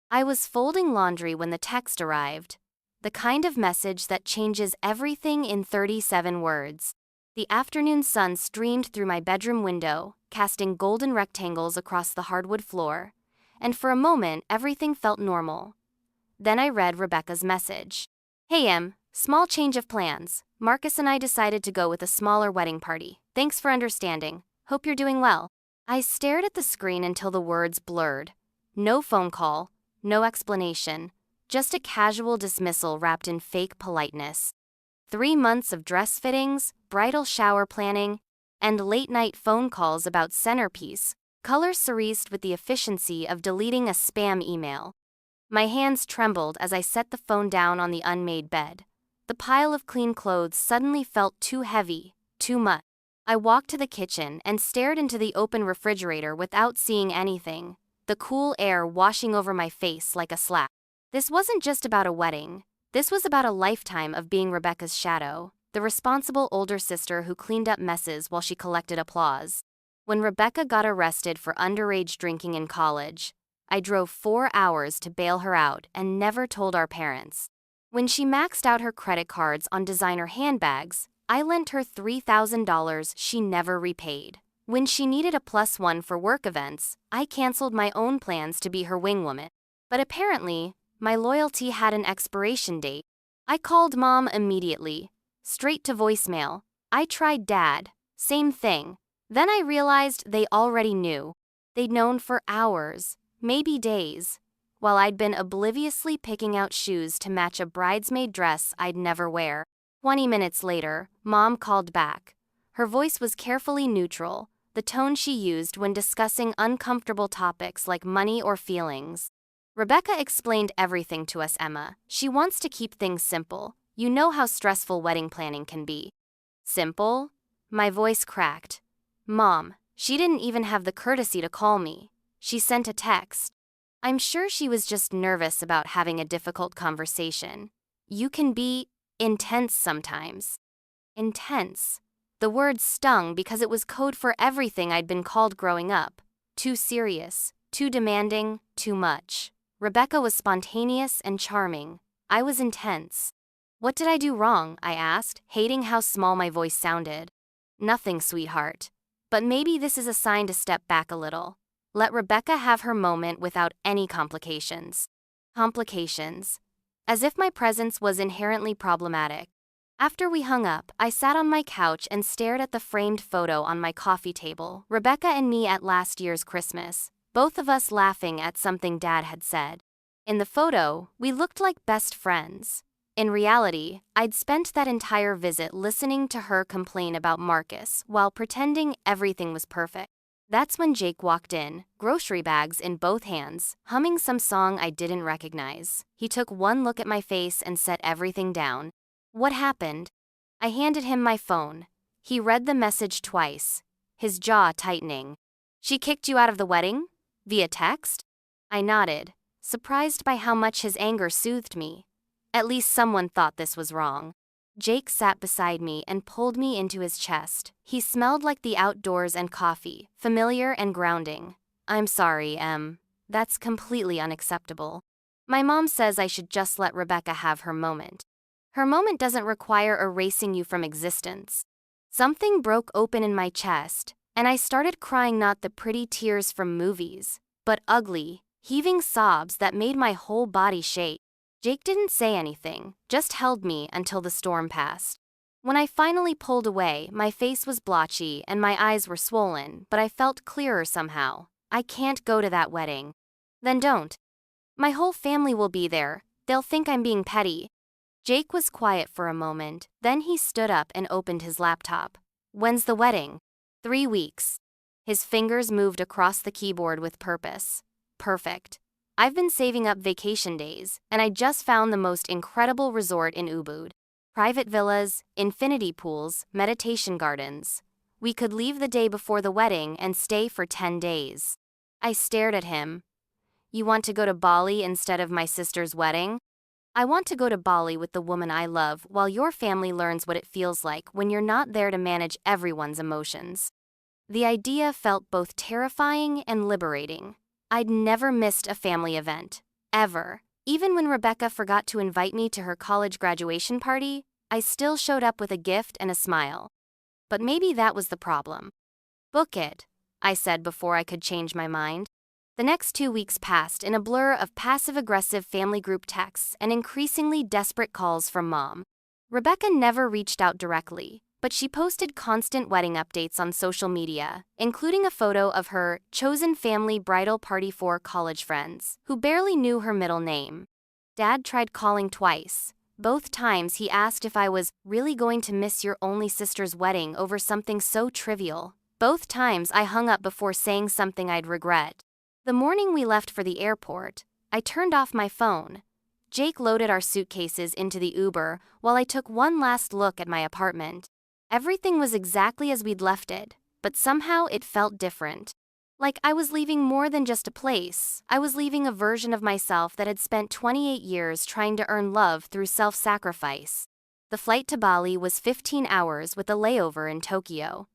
I was folding laundry when the text arrived. The kind of message that changes everything in 37 words. The afternoon sun streamed through my bedroom window, casting golden rectangles across the hardwood floor, and for a moment everything felt normal. Then I read Rebecca's message. Hey Em, small change of plans. Marcus and I decided to go with a smaller wedding party. Thanks for understanding. Hope you're doing well. I stared at the screen until the words blurred. No phone call, no explanation, just a casual dismissal wrapped in fake politeness. 3 months of dress fittings, bridal shower planning, and late-night phone calls about centerpiece, color cerised with the efficiency of deleting a spam email. My hands trembled as I set the phone down on the unmade bed. The pile of clean clothes suddenly felt too heavy, too much. I walked to the kitchen and stared into the open refrigerator without seeing anything, the cool air washing over my face like a slap. This wasn't just about a wedding. This was about a lifetime of being Rebecca's shadow, the responsible older sister who cleaned up messes while she collected applause. When Rebecca got arrested for underage drinking in college, I drove 4 hours to bail her out and never told our parents. When she maxed out her credit cards on designer handbags, I lent her $3,000 she never repaid. When she needed a +1 for work events, I canceled my own plans to be her wingwoman. But apparently, my loyalty had an expiration date. I called Mom immediately, straight to voicemail. I tried Dad, same thing. Then I realized they already knew. They'd known for hours, maybe days, while I'd been obliviously picking out shoes to match a bridesmaid dress I'd never wear. 20 minutes later, Mom called back. Her voice was carefully neutral, the tone she used when discussing uncomfortable topics like money or feelings. Rebecca explained everything to us, Emma. She wants to keep things simple. You know how stressful wedding planning can be. Simple? My voice cracked. Mom, she didn't even have the courtesy to call me. She sent a text. I'm sure she was just nervous about having a difficult conversation. You can be intense sometimes. Intense. The word stung because it was code for everything I'd been called growing up. Too serious, too demanding, too much. Rebecca was spontaneous and charming. I was intense. What did I do wrong? I asked, hating how small my voice sounded. Nothing, sweetheart. But maybe this is a sign to step back a little. Let Rebecca have her moment without any complications. Complications. As if my presence was inherently problematic. After we hung up, I sat on my couch and stared at the framed photo on my coffee table, Rebecca and me at last year's Christmas, both of us laughing at something Dad had said. In the photo, we looked like best friends. In reality, I'd spent that entire visit listening to her complain about Marcus while pretending everything was perfect. That's when Jake walked in, grocery bags in both hands, humming some song I didn't recognize. He took one look at my face and set everything down. What happened? I handed him my phone. He read the message twice, his jaw tightening. She kicked you out of the wedding? Via text? I nodded, surprised by how much his anger soothed me. At least someone thought this was wrong. Jake sat beside me and pulled me into his chest. He smelled like the outdoors and coffee, familiar and grounding. I'm sorry, Em. That's completely unacceptable. My mom says I should just let Rebecca have her moment. Her moment doesn't require erasing you from existence. Something broke open in my chest, and I started crying, not the pretty tears from movies, but ugly, heaving sobs that made my whole body shake. Jake didn't say anything, just held me until the storm passed. When I finally pulled away, my face was blotchy and my eyes were swollen, but I felt clearer somehow. I can't go to that wedding. Then don't. My whole family will be there. They'll think I'm being petty. Jake was quiet for a moment, then he stood up and opened his laptop. When's the wedding? 3 weeks. His fingers moved across the keyboard with purpose. Perfect. I've been saving up vacation days, and I just found the most incredible resort in Ubud. Private villas, infinity pools, meditation gardens. We could leave the day before the wedding and stay for 10 days. I stared at him. You want to go to Bali instead of my sister's wedding? I want to go to Bali with the woman I love while your family learns what it feels like when you're not there to manage everyone's emotions. The idea felt both terrifying and liberating. I'd never missed a family event, Ever. Even when Rebecca forgot to invite me to her college graduation party, I still showed up with a gift and a smile. But maybe that was the problem. Book it, I said before I could change my mind. The next 2 weeks passed in a blur of passive-aggressive family group texts and increasingly desperate calls from Mom. Rebecca never reached out directly, but she posted constant wedding updates on social media, including a photo of her chosen family bridal party for college friends, who barely knew her middle name. Dad tried calling twice. Both times he asked if I was really going to miss your only sister's wedding over something so trivial. Both times I hung up before saying something I'd regret. The morning we left for the airport, I turned off my phone. Jake loaded our suitcases into the Uber while I took one last look at my apartment. Everything was exactly as we'd left it, but somehow it felt different. Like I was leaving more than just a place. I was leaving a version of myself that had spent 28 years trying to earn love through self-sacrifice. The flight to Bali was 15 hours with a layover in Tokyo.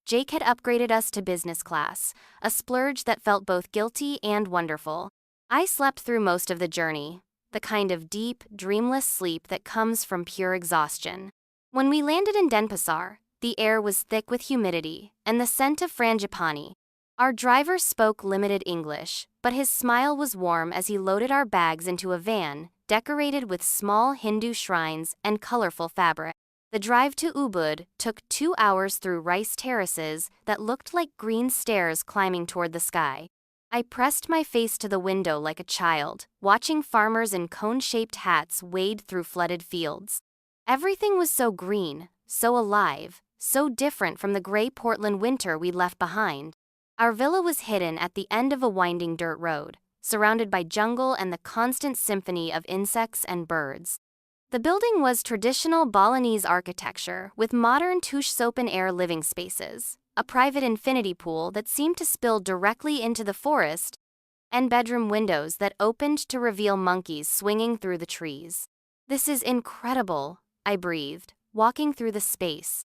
Jake had upgraded us to business class, a splurge that felt both guilty and wonderful. I slept through most of the journey, the kind of deep, dreamless sleep that comes from pure exhaustion. When we landed in Denpasar, the air was thick with humidity and the scent of frangipani. Our driver spoke limited English, but his smile was warm as he loaded our bags into a van, decorated with small Hindu shrines and colorful fabric. The drive to Ubud took 2 hours through rice terraces that looked like green stairs climbing toward the sky. I pressed my face to the window like a child, watching farmers in cone-shaped hats wade through flooded fields. Everything was so green, so alive, so different from the gray Portland winter we'd left behind. Our villa was hidden at the end of a winding dirt road, surrounded by jungle and the constant symphony of insects and birds. The building was traditional Balinese architecture with modern touche open-air living spaces, a private infinity pool that seemed to spill directly into the forest, and bedroom windows that opened to reveal monkeys swinging through the trees. "This is incredible," I breathed, walking through the space.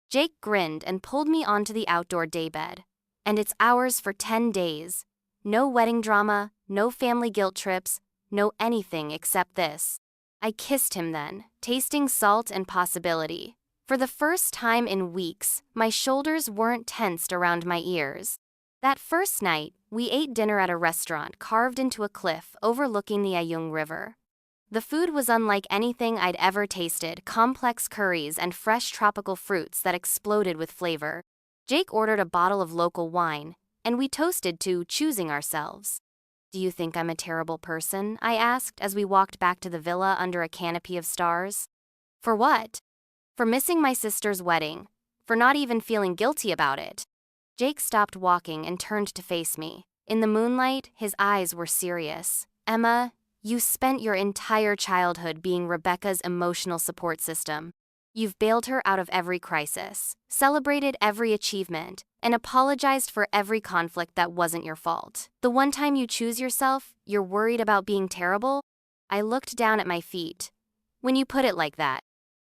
Jake grinned and pulled me onto the outdoor daybed. "And it's ours for 10 days. No wedding drama, no family guilt trips, no anything except this." I kissed him then, tasting salt and possibility. For the first time in weeks, my shoulders weren't tensed around my ears. That first night, we ate dinner at a restaurant carved into a cliff overlooking the Ayung River. The food was unlike anything I'd ever tasted, complex curries and fresh tropical fruits that exploded with flavor. Jake ordered a bottle of local wine, and we toasted to choosing ourselves. "Do you think I'm a terrible person?" I asked as we walked back to the villa under a canopy of stars. "For what?" "For missing my sister's wedding. For not even feeling guilty about it." Jake stopped walking and turned to face me. In the moonlight, his eyes were serious. "Emma, you spent your entire childhood being Rebecca's emotional support system. You've bailed her out of every crisis, celebrated every achievement, and apologized for every conflict that wasn't your fault. The one time you choose yourself, you're worried about being terrible?" I looked down at my feet. "When you put it like that,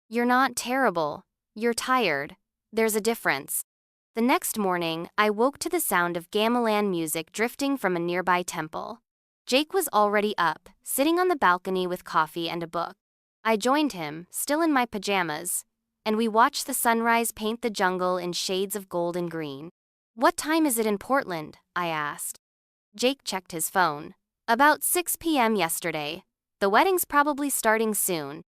you're not terrible. You're tired. There's a difference." The next morning, I woke to the sound of gamelan music drifting from a nearby temple. Jake was already up, sitting on the balcony with coffee and a book. I joined him, still in my pajamas, and we watched the sunrise paint the jungle in shades of gold and green. "What time is it in Portland?" I asked. Jake checked his phone. "About 6 p.m. yesterday. The wedding's probably starting soon."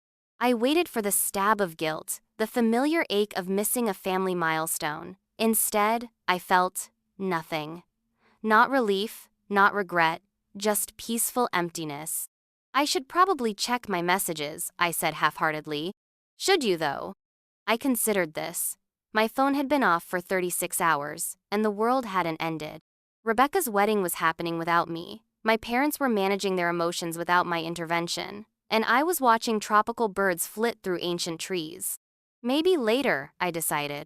I waited for the stab of guilt, the familiar ache of missing a family milestone. Instead, I felt nothing. Not relief, not regret, just peaceful emptiness. "I should probably check my messages," I said half-heartedly. "Should you, though?" I considered this. My phone had been off for 36 hours, and the world hadn't ended. Rebecca's wedding was happening without me. My parents were managing their emotions without my intervention, and I was watching tropical birds flit through ancient trees. Maybe later, I decided.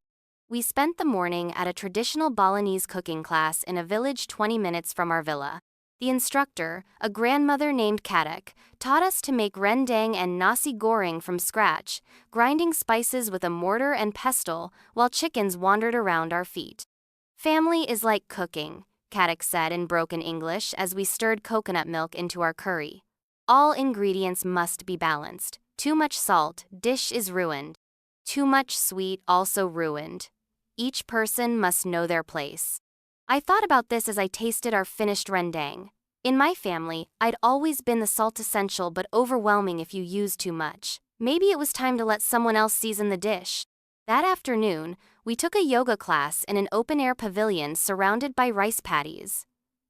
We spent the morning at a traditional Balinese cooking class in a village 20 minutes from our villa. The instructor, a grandmother named Kadak, taught us to make rendang and nasi goreng from scratch, grinding spices with a mortar and pestle while chickens wandered around our feet. "Family is like cooking," Kadak said in broken English as we stirred coconut milk into our curry. All ingredients must be balanced. Too much salt, dish is ruined. Too much sweet, also ruined. Each person must know their place. I thought about this as I tasted our finished rendang. In my family, I'd always been the salt essential but overwhelming if you use too much. Maybe it was time to let someone else season the dish. That afternoon, we took a yoga class in an open-air pavilion surrounded by rice paddies.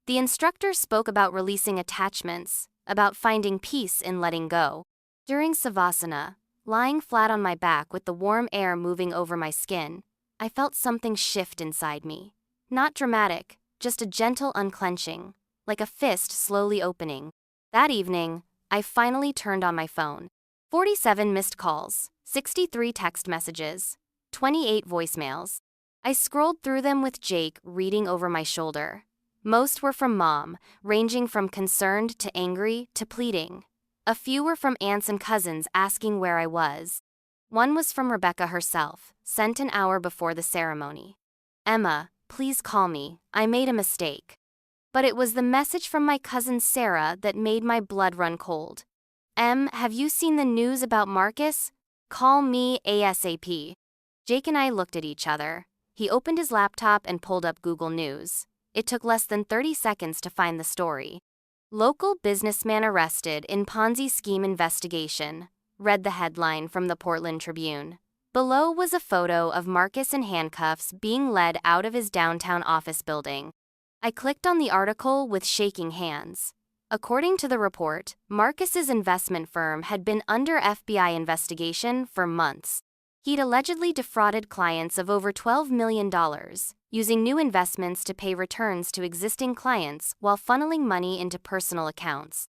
The instructor spoke about releasing attachments, about finding peace in letting go. During savasana, lying flat on my back with the warm air moving over my skin, I felt something shift inside me. Not dramatic, just a gentle unclenching, like a fist slowly opening. That evening, I finally turned on my phone. 47 missed calls, 63 text messages, 28 voicemails. I scrolled through them with Jake reading over my shoulder. Most were from Mom, ranging from concerned to angry to pleading. A few were from aunts and cousins asking where I was. One was from Rebecca herself, sent an hour before the ceremony. "Emma, please call me, I made a mistake." But it was the message from my cousin Sarah that made my blood run cold. Have you seen the news about Marcus? Call me ASAP." Jake and I looked at each other. He opened his laptop and pulled up Google News. It took less than 30 seconds to find the story. "Local businessman arrested in Ponzi scheme investigation," read the headline from the Portland Tribune. Below was a photo of Marcus in handcuffs being led out of his downtown office building. I clicked on the article with shaking hands. According to the report, Marcus's investment firm had been under FBI investigation for months. He'd allegedly defrauded clients of over $12 million, using new investments to pay returns to existing clients while funneling money into personal accounts.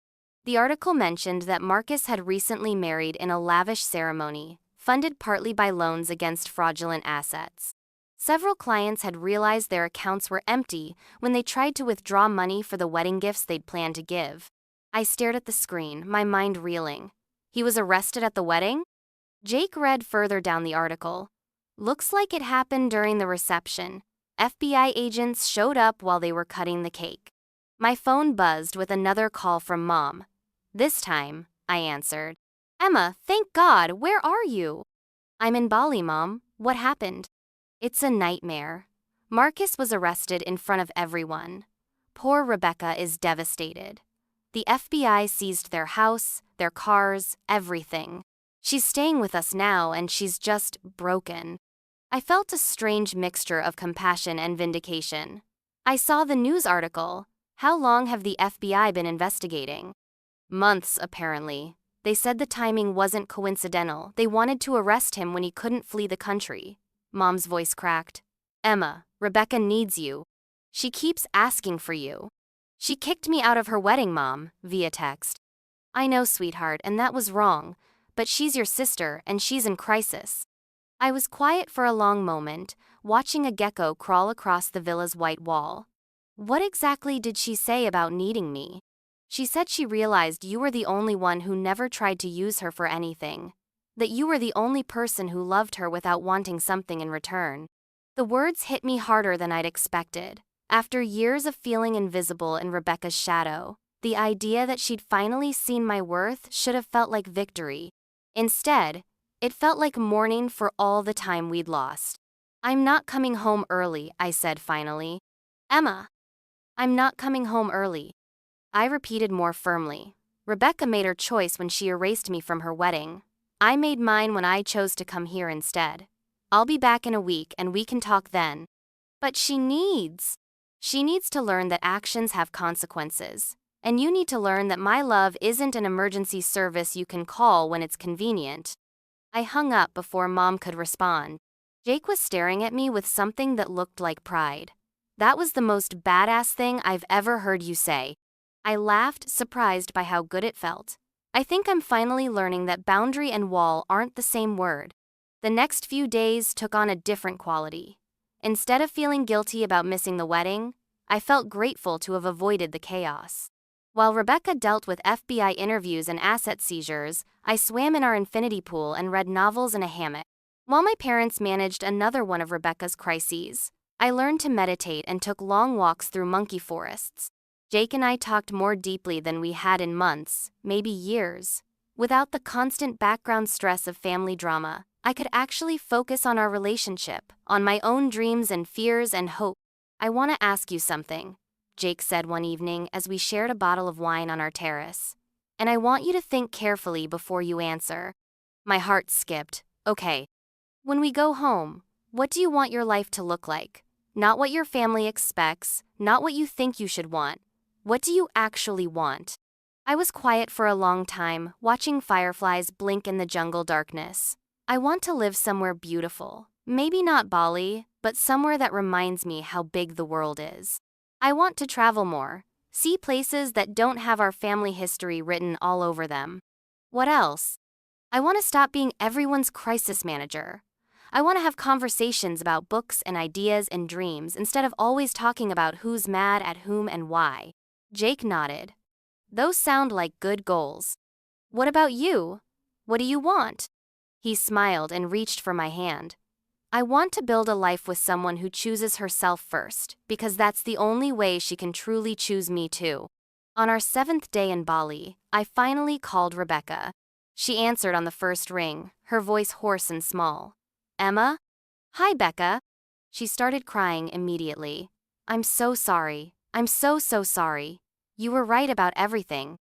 The article mentioned that Marcus had recently married in a lavish ceremony, funded partly by loans against fraudulent assets. Several clients had realized their accounts were empty when they tried to withdraw money for the wedding gifts they'd planned to give. I stared at the screen, my mind reeling. He was arrested at the wedding? Jake read further down the article. "Looks like it happened during the reception. FBI agents showed up while they were cutting the cake." My phone buzzed with another call from Mom. This time, I answered. "Emma, thank God, where are you?" "I'm in Bali, Mom. What happened?" "It's a nightmare. Marcus was arrested in front of everyone. Poor Rebecca is devastated. The FBI seized their house, their cars, everything. She's staying with us now and she's just broken." I felt a strange mixture of compassion and vindication. "I saw the news article. How long have the FBI been investigating?" "Months, apparently. They said the timing wasn't coincidental. They wanted to arrest him when he couldn't flee the country." Mom's voice cracked. "Emma, Rebecca needs you. She keeps asking for you." "She kicked me out of her wedding, Mom," via text. "I know, sweetheart, and that was wrong. But she's your sister, and she's in crisis." I was quiet for a long moment, watching a gecko crawl across the villa's white wall. "What exactly did she say about needing me?" "She said she realized you were the only one who never tried to use her for anything. That you were the only person who loved her without wanting something in return." The words hit me harder than I'd expected. After years of feeling invisible in Rebecca's shadow, the idea that she'd finally seen my worth should have felt like victory. Instead, it felt like mourning for all the time we'd lost. "I'm not coming home early," I said finally. "Emma, I'm not coming home early." I repeated more firmly. Rebecca made her choice when she erased me from her wedding. I made mine when I chose to come here instead. "I'll be back in a week and we can talk then." "But she needs to learn that actions have consequences. And you need to learn that my love isn't an emergency service you can call when it's convenient." I hung up before Mom could respond. Jake was staring at me with something that looked like pride. "That was the most badass thing I've ever heard you say." I laughed, surprised by how good it felt. I think I'm finally learning that boundary and wall aren't the same word. The next few days took on a different quality. Instead of feeling guilty about missing the wedding, I felt grateful to have avoided the chaos. While Rebecca dealt with FBI interviews and asset seizures, I swam in our infinity pool and read novels in a hammock. While my parents managed another one of Rebecca's crises, I learned to meditate and took long walks through monkey forests. Jake and I talked more deeply than we had in months, maybe years. Without the constant background stress of family drama, I could actually focus on our relationship, on my own dreams and fears and hope. "I want to ask you something," Jake said one evening as we shared a bottle of wine on our terrace. "And I want you to think carefully before you answer." My heart skipped. "Okay. When we go home, what do you want your life to look like? Not what your family expects, not what you think you should want. What do you actually want?" I was quiet for a long time, watching fireflies blink in the jungle darkness. "I want to live somewhere beautiful. Maybe not Bali, but somewhere that reminds me how big the world is. I want to travel more, see places that don't have our family history written all over them. What else? I want to stop being everyone's crisis manager. I want to have conversations about books and ideas and dreams instead of always talking about who's mad at whom and why." Jake nodded. "Those sound like good goals. What about you? What do you want?" He smiled and reached for my hand. "I want to build a life with someone who chooses herself first, because that's the only way she can truly choose me too." On our 7th day in Bali, I finally called Rebecca. She answered on the first ring, her voice hoarse and small. "Emma?" "Hi, Becca." She started crying immediately. "I'm so sorry. I'm so sorry. You were right about everything."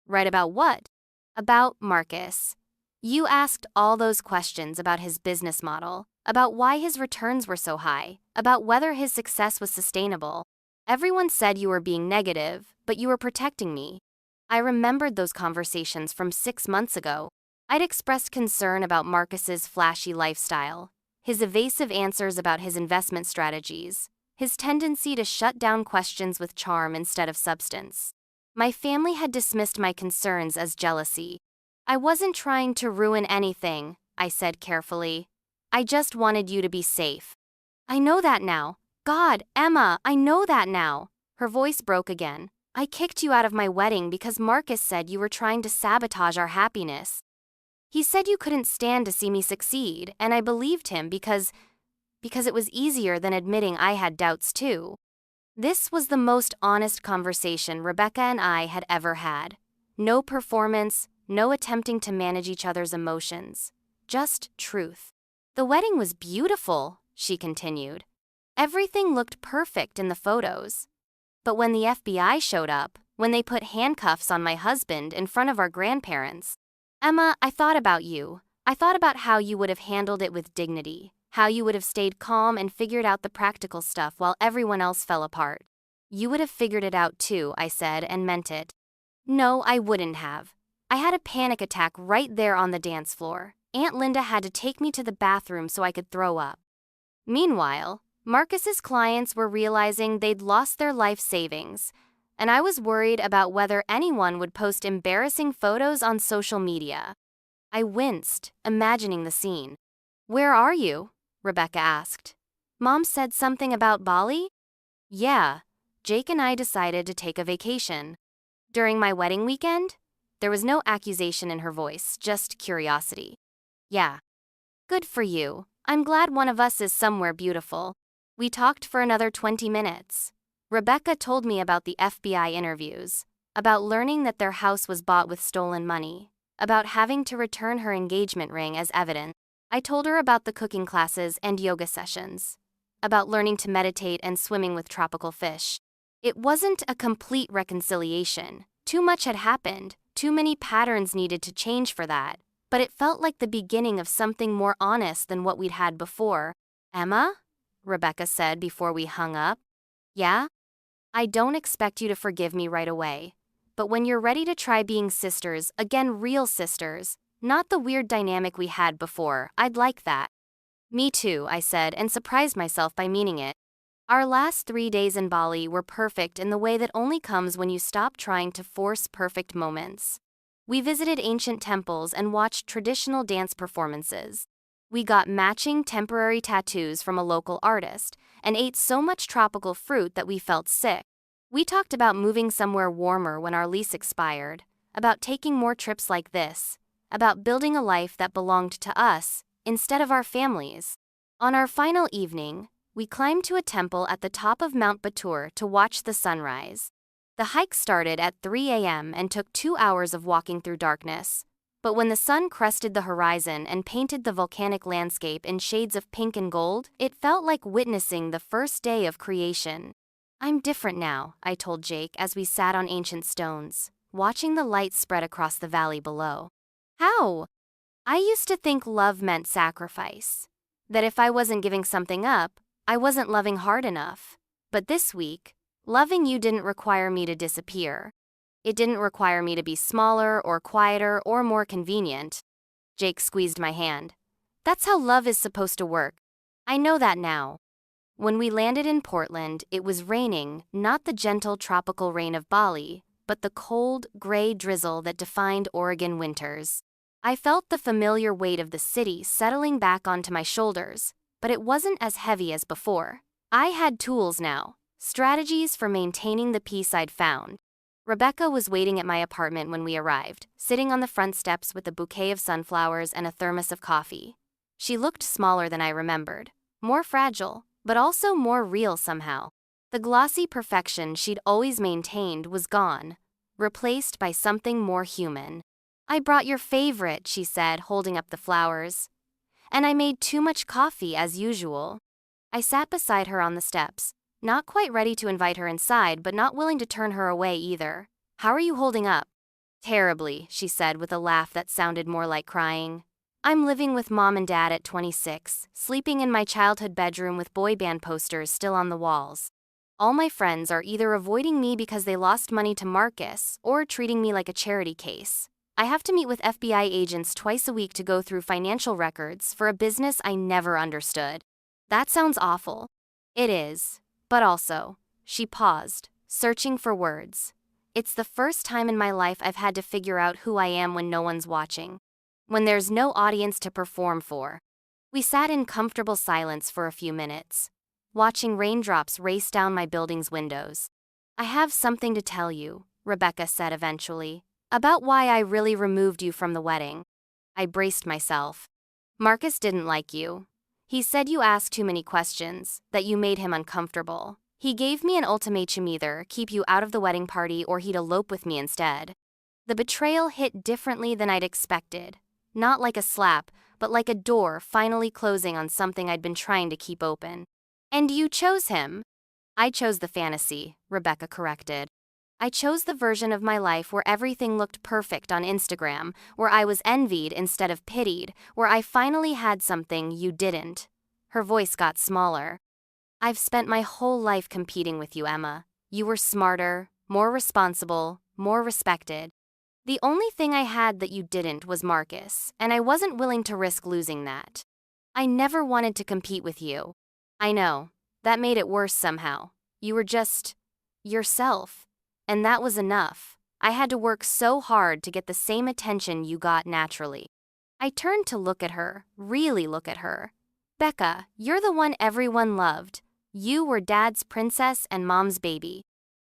"Right about what?" "About Marcus. You asked all those questions about his business model, about why his returns were so high, about whether his success was sustainable. Everyone said you were being negative, but you were protecting me." I remembered those conversations from 6 months ago. I'd expressed concern about Marcus's flashy lifestyle, his evasive answers about his investment strategies, his tendency to shut down questions with charm instead of substance. My family had dismissed my concerns as jealousy. "I wasn't trying to ruin anything," I said carefully. "I just wanted you to be safe." "I know that now. God, Emma, I know that now." Her voice broke again. "I kicked you out of my wedding because Marcus said you were trying to sabotage our happiness. He said you couldn't stand to see me succeed, and I believed him because it was easier than admitting I had doubts too." This was the most honest conversation Rebecca and I had ever had. No performance, no attempting to manage each other's emotions. Just truth. "The wedding was beautiful," she continued. "Everything looked perfect in the photos. But when the FBI showed up, when they put handcuffs on my husband in front of our grandparents, Emma, I thought about you. I thought about how you would have handled it with dignity, how you would have stayed calm and figured out the practical stuff while everyone else fell apart." "You would have figured it out too," I said, and meant it. "No, I wouldn't have. I had a panic attack right there on the dance floor. Aunt Linda had to take me to the bathroom so I could throw up." Meanwhile, Marcus's clients were realizing they'd lost their life savings, and I was worried about whether anyone would post embarrassing photos on social media. I winced, imagining the scene. "Where are you?" Rebecca asked. "Mom said something about Bali?" "Yeah, Jake and I decided to take a vacation." "During my wedding weekend?" There was no accusation in her voice, just curiosity. "Yeah." "Good for you. I'm glad one of us is somewhere beautiful." We talked for another 20 minutes. Rebecca told me about the FBI interviews, about learning that their house was bought with stolen money, about having to return her engagement ring as evidence. I told her about the cooking classes and yoga sessions, about learning to meditate and swimming with tropical fish. It wasn't a complete reconciliation. Too much had happened, too many patterns needed to change for that, but it felt like the beginning of something more honest than what we'd had before. "Emma?" Rebecca said before we hung up. "Yeah? I don't expect you to forgive me right away, but when you're ready to try being sisters, again real sisters, not the weird dynamic we had before, I'd like that." "Me too," I said, and surprised myself by meaning it. Our last 3 days in Bali were perfect in the way that only comes when you stop trying to force perfect moments. We visited ancient temples and watched traditional dance performances. We got matching temporary tattoos from a local artist and ate so much tropical fruit that we felt sick. We talked about moving somewhere warmer when our lease expired, about taking more trips like this, about building a life that belonged to us instead of our families. On our final evening, we climbed to a temple at the top of Mount Batur to watch the sunrise. The hike started at 3 a.m. and took 2 hours of walking through darkness. But when the sun crested the horizon and painted the volcanic landscape in shades of pink and gold, it felt like witnessing the first day of creation. I'm different now, I told Jake as we sat on ancient stones, watching the light spread across the valley below. How? I used to think love meant sacrifice. That if I wasn't giving something up, I wasn't loving hard enough. But this week, loving you didn't require me to disappear. It didn't require me to be smaller or quieter or more convenient. Jake squeezed my hand. That's how love is supposed to work. I know that now. When we landed in Portland, it was raining, not the gentle tropical rain of Bali, but the cold, gray drizzle that defined Oregon winters. I felt the familiar weight of the city settling back onto my shoulders, but it wasn't as heavy as before. I had tools now, strategies for maintaining the peace I'd found. Rebecca was waiting at my apartment when we arrived, sitting on the front steps with a bouquet of sunflowers and a thermos of coffee. She looked smaller than I remembered, more fragile, but also more real somehow. The glossy perfection she'd always maintained was gone, replaced by something more human. I brought your favorite, she said, holding up the flowers. And I made too much coffee as usual. I sat beside her on the steps, not quite ready to invite her inside, but not willing to turn her away either. How are you holding up? Terribly, she said with a laugh that sounded more like crying. I'm living with mom and dad at 26, sleeping in my childhood bedroom with boy band posters still on the walls. All my friends are either avoiding me because they lost money to Marcus or treating me like a charity case. I have to meet with FBI agents twice a week to go through financial records for a business I never understood. That sounds awful. It is. But also, she paused, searching for words. It's the first time in my life I've had to figure out who I am when no one's watching. When there's no audience to perform for. We sat in comfortable silence for a few minutes, watching raindrops race down my building's windows. I have something to tell you, Rebecca said eventually, about why I really removed you from the wedding. I braced myself. Marcus didn't like you. He said you asked too many questions, that you made him uncomfortable. He gave me an ultimatum: either keep you out of the wedding party or he'd elope with me instead. The betrayal hit differently than I'd expected. Not like a slap, but like a door finally closing on something I'd been trying to keep open. And you chose him. I chose the fantasy, Rebecca corrected. I chose the version of my life where everything looked perfect on Instagram, where I was envied instead of pitied, where I finally had something you didn't. Her voice got smaller. I've spent my whole life competing with you, Emma. You were smarter, more responsible, more respected. The only thing I had that you didn't was Marcus, and I wasn't willing to risk losing that. I never wanted to compete with you. I know, that made it worse somehow. You were just yourself. And that was enough. I had to work so hard to get the same attention you got naturally. I turned to look at her, really look at her. Becca, you're the one everyone loved. You were Dad's princess and Mom's baby.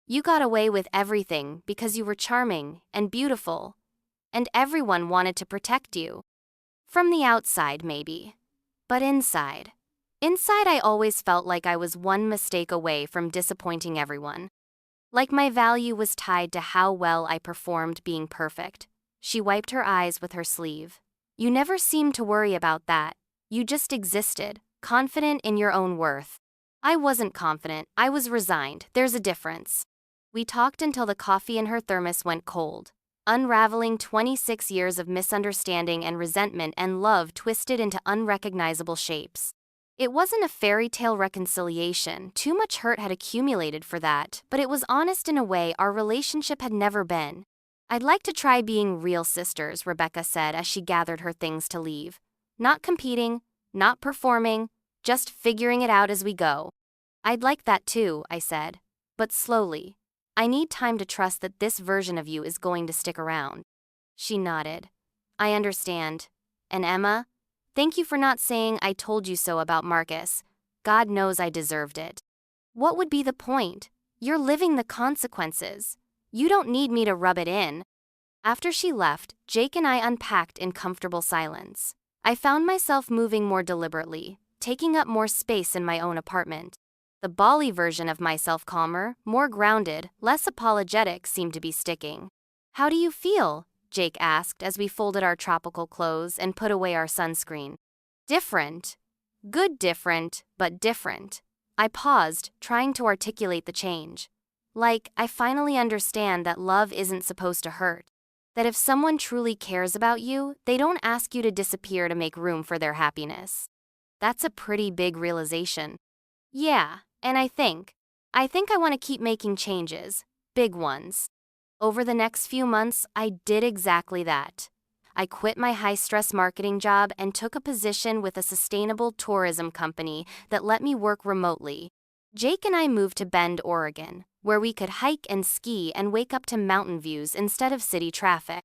You got away with everything because you were charming and beautiful. And everyone wanted to protect you. From the outside, maybe. But inside. Inside, I always felt like I was one mistake away from disappointing everyone. Like my value was tied to how well I performed being perfect. She wiped her eyes with her sleeve. You never seemed to worry about that. You just existed, confident in your own worth. I wasn't confident, I was resigned. There's a difference. We talked until the coffee in her thermos went cold, unraveling 26 years of misunderstanding and resentment and love twisted into unrecognizable shapes. It wasn't a fairy tale reconciliation, too much hurt had accumulated for that, but it was honest in a way our relationship had never been. I'd like to try being real sisters, Rebecca said as she gathered her things to leave. Not competing, not performing, just figuring it out as we go. I'd like that too, I said. But slowly. I need time to trust that this version of you is going to stick around. She nodded. I understand. And Emma? Thank you for not saying I told you so about Marcus. God knows I deserved it. What would be the point? You're living the consequences. You don't need me to rub it in. After she left, Jake and I unpacked in comfortable silence. I found myself moving more deliberately, taking up more space in my own apartment. The Bali version of myself, calmer, more grounded, less apologetic, seemed to be sticking. How do you feel? Jake asked as we folded our tropical clothes and put away our sunscreen. Different. Good different, but different. I paused, trying to articulate the change. Like, I finally understand that love isn't supposed to hurt. That if someone truly cares about you, they don't ask you to disappear to make room for their happiness. That's a pretty big realization. Yeah, and I think I want to keep making changes, big ones. Over the next few months, I did exactly that. I quit my high-stress marketing job and took a position with a sustainable tourism company that let me work remotely. Jake and I moved to Bend, Oregon, where we could hike and ski and wake up to mountain views instead of city traffic.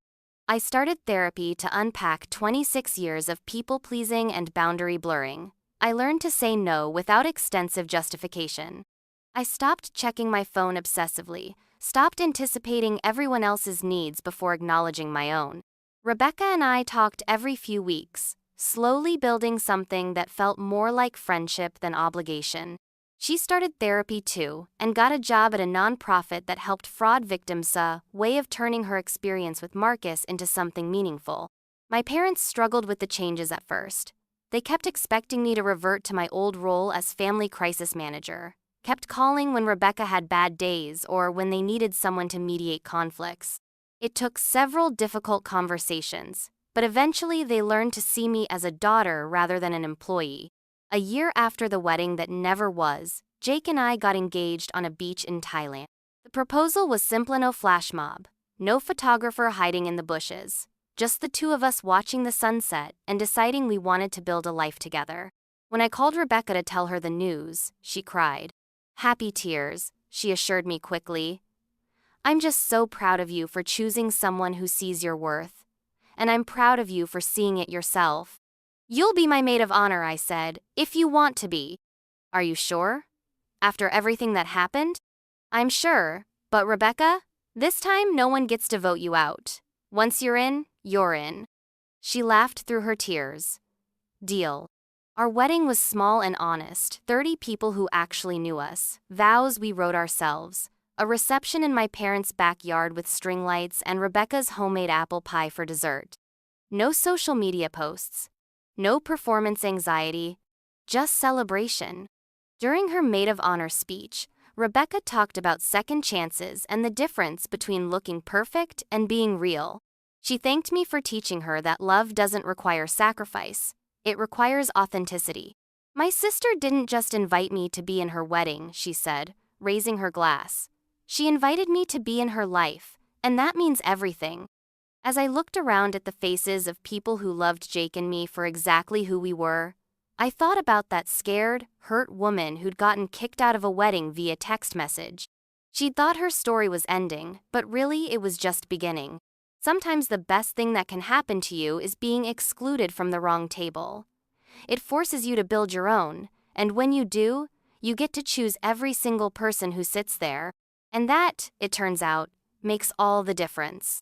I started therapy to unpack 26 years of people-pleasing and boundary blurring. I learned to say no without extensive justification. I stopped checking my phone obsessively, stopped anticipating everyone else's needs before acknowledging my own. Rebecca and I talked every few weeks, slowly building something that felt more like friendship than obligation. She started therapy too, and got a job at a nonprofit that helped fraud victims, a way of turning her experience with Marcus into something meaningful. My parents struggled with the changes at first. They kept expecting me to revert to my old role as family crisis manager, kept calling when Rebecca had bad days or when they needed someone to mediate conflicts. It took several difficult conversations, but eventually they learned to see me as a daughter rather than an employee. A year after the wedding that never was, Jake and I got engaged on a beach in Thailand. The proposal was simple, no flash mob, no photographer hiding in the bushes, just the two of us watching the sunset and deciding we wanted to build a life together. When I called Rebecca to tell her the news, she cried. Happy tears, she assured me quickly. I'm just so proud of you for choosing someone who sees your worth. And I'm proud of you for seeing it yourself. You'll be my maid of honor, I said, if you want to be. Are you sure? After everything that happened? I'm sure, but Rebecca, this time no one gets to vote you out. Once you're in, you're in. She laughed through her tears. Deal. Our wedding was small and honest, 30 people who actually knew us, vows we wrote ourselves, a reception in my parents' backyard with string lights and Rebecca's homemade apple pie for dessert. No social media posts. No performance anxiety, just celebration. During her maid of honor speech, Rebecca talked about second chances and the difference between looking perfect and being real. She thanked me for teaching her that love doesn't require sacrifice, it requires authenticity. My sister didn't just invite me to be in her wedding, she said, raising her glass. She invited me to be in her life, and that means everything. As I looked around at the faces of people who loved Jake and me for exactly who we were, I thought about that scared, hurt woman who'd gotten kicked out of a wedding via text message. She'd thought her story was ending, but really it was just beginning. Sometimes the best thing that can happen to you is being excluded from the wrong table. It forces you to build your own, and when you do, you get to choose every single person who sits there. And that, it turns out, makes all the difference.